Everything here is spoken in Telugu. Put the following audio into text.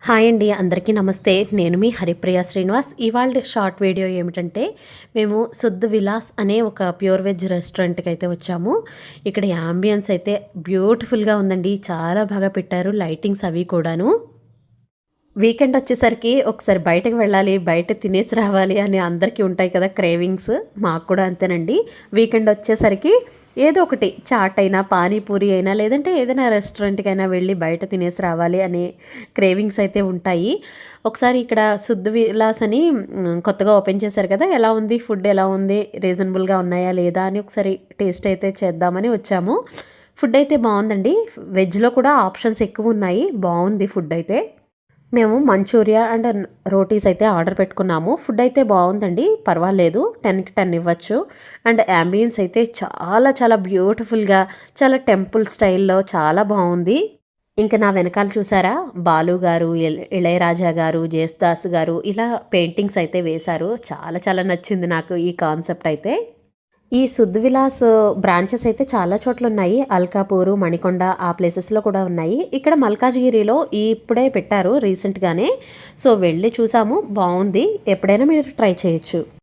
హాయ్ అండి, అందరికీ నమస్తే. నేను మీ హరిప్రియ శ్రీనివాస్. ఇవాళ షార్ట్ వీడియో ఏమిటంటే, మేము శుద్ధ్ విలాస్ అనే ఒక ప్యూర్ వెజ్ రెస్టారెంట్‌కి అయితే వచ్చాము. ఇక్కడ యాంబియన్స్ అయితే బ్యూటిఫుల్‌గా ఉందండి. చాలా బాగా పెట్టారు లైటింగ్స్ అవి కూడాను. వీకెండ్ వచ్చేసరికి ఒకసారి బయటకు వెళ్ళాలి, బయట తినేసి రావాలి అని అందరికీ ఉంటాయి కదా క్రేవింగ్స్. మాకు కూడా అంతేనండి. వీకెండ్ వచ్చేసరికి ఏదో ఒకటి చాట్ అయినా, పానీపూరి అయినా, లేదంటే ఏదైనా రెస్టారెంట్‌కైనా వెళ్ళి బయట తినేసి రావాలి అనే క్రేవింగ్స్ అయితే ఉంటాయి. ఒకసారి ఇక్కడ శుద్ధ్ విలాస్ అని కొత్తగా ఓపెన్ చేశారు కదా! ఎలా ఉంది ఫుడ్, ఎలా ఉంది, రీజనబుల్‌గా ఉన్నాయా లేదా అని ఒకసారి టేస్ట్ అయితే చేద్దామని వచ్చాము. ఫుడ్ అయితే బావుందండి. వెజ్‌లో కూడా ఆప్షన్స్ ఎక్కువున్నాయి. బావుంది ఫుడ్ అయితే. మేము మంచూరియా అండ్ రోటీస్ అయితే ఆర్డర్ పెట్టుకున్నాము. ఫుడ్ అయితే బాగుందండి, పర్వాలేదు. 10కి 10 ఇవ్వచ్చు. అండ్ యాంబియన్స్ అయితే చాలా చాలా బ్యూటిఫుల్గా, చాలా టెంపుల్ స్టైల్లో చాలా బాగుంది. ఇంకా నా వెనకాల చూసారా, బాలు గారు, ఇళయరాజా గారు, జేసుదాస్ గారు ఇలా పెయింటింగ్స్ అయితే వేశారు. చాలా చాలా నచ్చింది నాకు ఈ కాన్సెప్ట్ అయితే. ఈ శుద్ధ్ విలాస్ బ్రాంచెస్ అయితే చాలా చోట్లున్నాయి. అల్కాపూరు, మణికొండ ఆ ప్లేసెస్‌లో కూడా ఉన్నాయి. ఇక్కడ మల్కాజ్‌గిరిలో ఇప్పుడే పెట్టారు రీసెంట్‌గానే. సో, వెళ్ళి చూసాము. బావుంది. ఎప్పుడైనా మీరు ట్రై చేయొచ్చు.